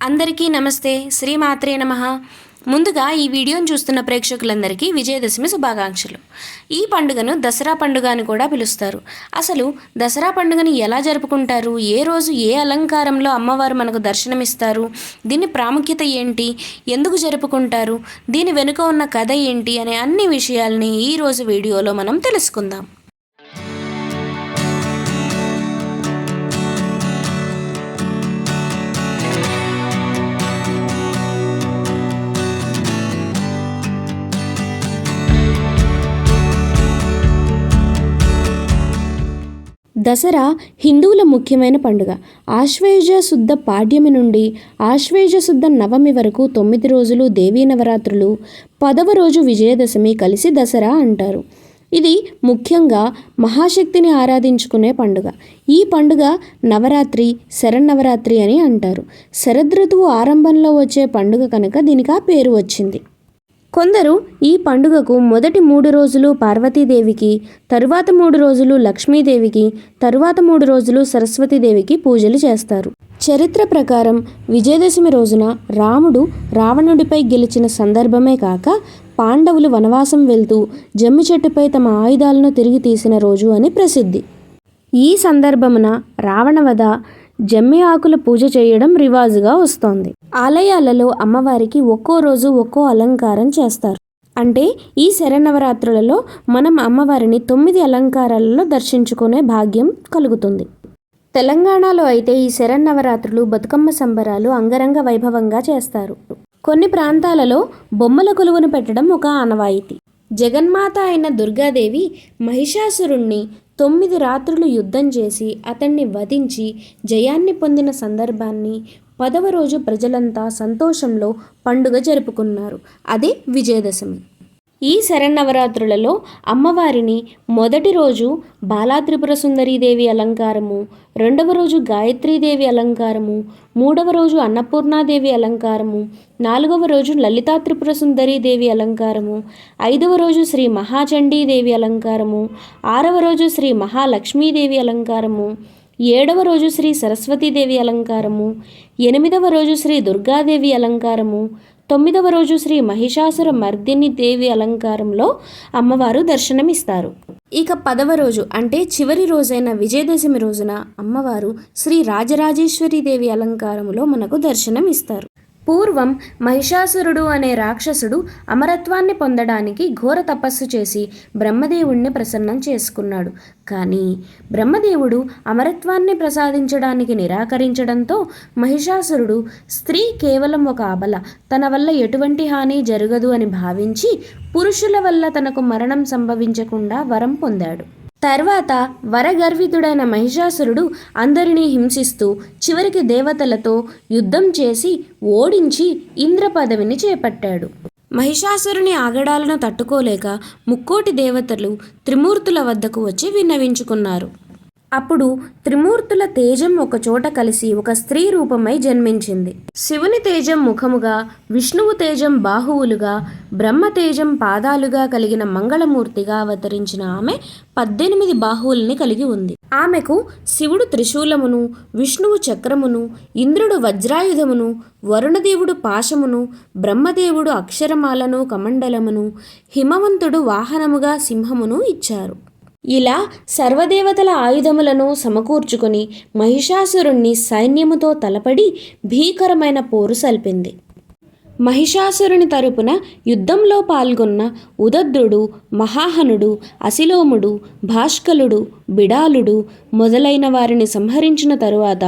అందరికీ నమస్తే. శ్రీమాత్రే నమః. ముందుగా ఈ వీడియోను చూస్తున్న ప్రేక్షకులందరికీ విజయదశమి శుభాకాంక్షలు. ఈ పండుగను దసరా పండుగ అని కూడా పిలుస్తారు. అసలు దసరా పండుగని ఎలా జరుపుకుంటారు, ఏ రోజు ఏ అలంకారంలో అమ్మవారు మనకు దర్శనమిస్తారు, దీని ప్రాముఖ్యత ఏంటి, ఎందుకు జరుపుకుంటారు, దీని వెనుక ఉన్న కథ ఏంటి అనే అన్ని విషయాల్ని ఈరోజు వీడియోలో మనం తెలుసుకుందాం. దసరా హిందువుల ముఖ్యమైన పండుగ. ఆశ్వయుజ శుద్ధ పాడ్యమి నుండి ఆశ్వయుజ శుద్ధ నవమి వరకు 9 రోజులు దేవీ నవరాత్రులు, 10వ రోజు విజయదశమి కలిసి దసరా అంటారు. ఇది ముఖ్యంగా మహాశక్తిని ఆరాధించుకునే పండుగ. ఈ పండుగ నవరాత్రి, శరన్నవరాత్రి అని అంటారు. శరదృతువు ఆరంభంలో వచ్చే పండుగ కనుక దీనికి ఆ పేరు వచ్చింది. కొందరు ఈ పండుగకు మొదటి 3 రోజులు పార్వతీదేవికి, తరువాత 3 రోజులు లక్ష్మీదేవికి, తరువాత 3 రోజులు సరస్వతీదేవికి పూజలు చేస్తారు. చరిత్ర ప్రకారం విజయదశమి రోజున రాముడు రావణుడిపై గెలిచిన సందర్భమే కాక పాండవులు వనవాసం వెళ్తూ జమ్మి చెట్టుపై తమ ఆయుధాలను తిరిగి తీసిన రోజు అని ప్రసిద్ధి. ఈ సందర్భమున రావణవధ, జమ్మి ఆకుల పూజ చేయడం రివాజుగా వస్తోంది. ఆలయాలలో అమ్మవారికి ఒక్కో రోజు ఒక్కో అలంకారం చేస్తారు. అంటే ఈ శరన్నవరాత్రులలో మనం అమ్మవారిని 9 అలంకారాలలో దర్శించుకునే భాగ్యం కలుగుతుంది. తెలంగాణలో అయితే ఈ శరన్నవరాత్రులు బతుకమ్మ సంబరాలు అంగరంగ వైభవంగా చేస్తారు. కొన్ని ప్రాంతాలలో బొమ్మల కొలువును పెట్టడం ఒక ఆనవాయితీ. జగన్మాత అయిన దుర్గాదేవి మహిషాసురుణ్ణి 9 రాత్రులు యుద్ధం చేసి అతన్ని వధించి జయాన్ని పొందిన సందర్భాన్ని 10వ రోజు ప్రజలంతా సంతోషంలో పండుగ జరుపుకున్నారు. అదే విజయదశమి. ఈ శరన్నవరాత్రులలో అమ్మవారిని మొదటి రోజు బాలా త్రిపుర సుందరీదేవి అలంకారము, 2వ రోజు గాయత్రీదేవి అలంకారము, 3వ రోజు అన్నపూర్ణాదేవి అలంకారము, 4వ రోజు లలితా త్రిపుర సుందరీదేవి అలంకారము, 5వ రోజు శ్రీ మహాచండీదేవి అలంకారము, 6వ రోజు శ్రీ మహాలక్ష్మీదేవి అలంకారము, 7వ రోజు శ్రీ సరస్వతీదేవి అలంకారము, 8వ రోజు శ్రీ దుర్గాదేవి అలంకారము, 9వ రోజు శ్రీ మహిషాసుర మర్దిని దేవి అలంకారంలో అమ్మవారు దర్శనమిస్తారు. ఇక 10వ రోజు అంటే చివరి రోజైన విజయదశమి రోజున అమ్మవారు శ్రీ రాజరాజేశ్వరి దేవి అలంకారములో మనకు దర్శనం ఇస్తారు. పూర్వం మహిషాసురుడు అనే రాక్షసుడు అమరత్వాన్ని పొందడానికి ఘోర తపస్సు చేసి బ్రహ్మదేవుణ్ణి ప్రసన్నం చేసుకున్నాడు. కానీ బ్రహ్మదేవుడు అమరత్వాన్ని ప్రసాదించడానికి నిరాకరించడంతో మహిషాసురుడు స్త్రీ కేవలం ఒక అబల, తన వల్ల ఎటువంటి హాని జరగదు అని భావించి పురుషుల వల్ల తనకు మరణం సంభవించకుండా వరం పొందాడు. తర్వాత వరగర్వితుడైన మహిషాసురుడు అందరినీ హింసిస్తూ చివరికి దేవతలతో యుద్ధం చేసి ఓడించి ఇంద్ర పదవిని చేపట్టాడు. మహిషాసురుని ఆగడాలను తట్టుకోలేక ముక్కోటి దేవతలు త్రిమూర్తుల వద్దకు వచ్చి విన్నవించుకున్నారు. అప్పుడు త్రిమూర్తుల తేజం ఒక చోట కలిసి ఒక స్త్రీ రూపమై జన్మించింది. శివుని తేజం ముఖముగా, విష్ణువు తేజం బాహువులుగా, బ్రహ్మ తేజం పాదాలుగా కలిగిన మంగళమూర్తిగా అవతరించిన ఆమె 18 బాహువుల్ని కలిగి ఉంది. ఆమెకు శివుడు త్రిశూలమును, విష్ణువు చక్రమును, ఇంద్రుడు వజ్రాయుధమును, వరుణదేవుడు పాశమును, బ్రహ్మదేవుడు అక్షరమాలను కమండలమును, హిమవంతుడు వాహనముగా సింహమును ఇచ్చారు. ఇలా సర్వదేవతల ఆయుధములను సమకూర్చుకొని మహిషాసురుణ్ణి సైన్యముతో తలపడి భీకరమైన పోరు సల్పింది. మహిషాసురుని తరపున యుద్ధంలో పాల్గొన్న ఉదద్రుడు, మహాహనుడు, అసిలోముడు, భాష్కలుడు, బిడాలుడు మొదలైన వారిని సంహరించిన తరువాత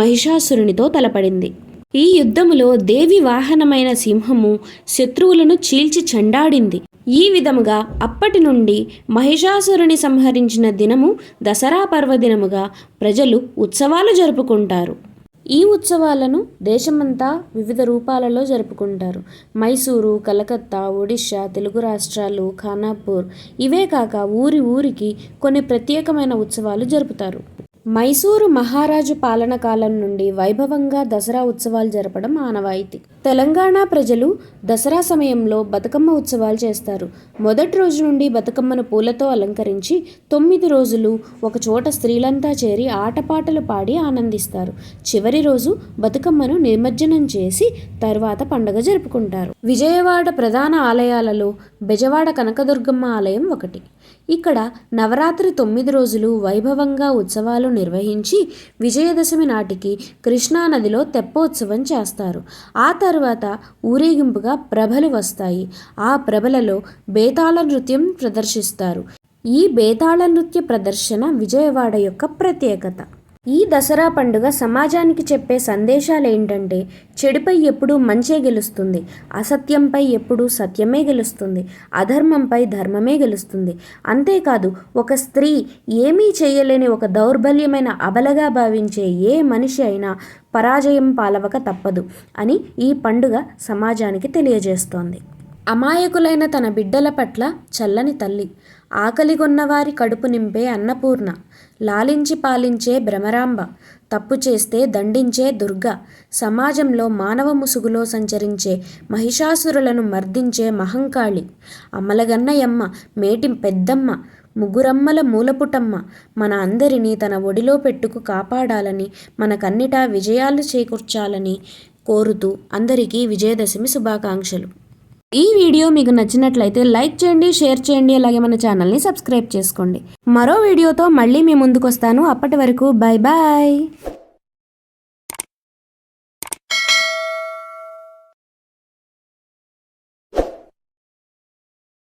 మహిషాసురునితో తలపడింది. ఈ యుద్ధములో దేవి వాహనమైన సింహము శత్రువులను చీల్చి చెండాడింది. ఈ విధముగా అప్పటి నుండి మహిషాసురుని సంహరించిన దినము దసరా పర్వదినముగా ప్రజలు ఉత్సవాలు జరుపుకుంటారు. ఈ ఉత్సవాలను దేశమంతా వివిధ రూపాలలో జరుపుకుంటారు. మైసూరు, కలకత్తా, ఒడిషా, తెలుగు రాష్ట్రాలు, ఖానాపూర్ ఇవే కాక ఊరికి కొన్ని ప్రత్యేకమైన ఉత్సవాలు జరుపుతారు. మైసూరు మహారాజు పాలన కాలం నుండి వైభవంగా దసరా ఉత్సవాలు జరపడం ఆనవాయితీ. తెలంగాణ ప్రజలు దసరా సమయంలో బతుకమ్మ ఉత్సవాలు చేస్తారు. మొదటి రోజు నుండి బతుకమ్మను పూలతో అలంకరించి 9 రోజులు ఒకచోట స్త్రీలంతా చేరి ఆటపాటలు పాడి ఆనందిస్తారు. చివరి రోజు బతుకమ్మను నిమజ్జనం చేసి తర్వాత పండుగ జరుపుకుంటారు. విజయవాడ ప్రధాన ఆలయాలలో బెజవాడ కనకదుర్గమ్మ ఆలయం ఒకటి. ఇక్కడ నవరాత్రి 9 రోజులు వైభవంగా ఉత్సవాలు నిర్వహించి విజయదశమి నాటికి కృష్ణానదిలో తెప్పోత్సవం చేస్తారు. ఆ తర్వాత ఊరేగింపుగా ప్రభలు వస్తాయి. ఆ ప్రభలలో బేతాళ నృత్యం ప్రదర్శిస్తారు. ఈ బేతాళ నృత్య ప్రదర్శన విజయవాడ యొక్క ప్రత్యేకత. ఈ దసరా పండుగ సమాజానికి చెప్పే సందేశాలు ఏంటంటే, చెడుపై ఎప్పుడూ మంచే గెలుస్తుంది, అసత్యంపై ఎప్పుడూ సత్యమే గెలుస్తుంది, అధర్మంపై ధర్మమే గెలుస్తుంది. అంతేకాదు, ఒక స్త్రీ ఏమీ చేయలేని ఒక దౌర్బల్యమైన అబలగా భావించే ఏ మనిషి అయినా పరాజయం పాలవక తప్పదు అని ఈ పండుగ సమాజానికి తెలియజేస్తోంది. అమాయకులైన తన బిడ్డల పట్ల చల్లని తల్లి, ఆకలిగొన్నవారి కడుపు నింపే అన్నపూర్ణ, లాలించి పాలించే భ్రమరాంబ, తప్పు చేస్తే దండించే దుర్గ, సమాజంలో మానవ ముసుగులో సంచరించే మహిషాసురులను మర్దించే మహంకాళి, అమ్మలగన్నయమ్మ, మేటి పెద్దమ్మ, ముగ్గురమ్మల మూలపుటమ్మ మన అందరినీ తన ఒడిలో పెట్టుకు కాపాడాలని, మనకన్నిటా విజయాలు చేకూర్చాలని కోరుతూ అందరికీ విజయదశమి శుభాకాంక్షలు. ఈ వీడియో మీకు నచ్చినట్లయితే లైక్ చేయండి, షేర్ చేయండి, అలాగే మన ఛానల్ని సబ్స్క్రైబ్ చేసుకోండి. మరో వీడియోతో మళ్ళీ మీ ముందుకు వస్తాను. అప్పటి వరకు బాయ్ బాయ్.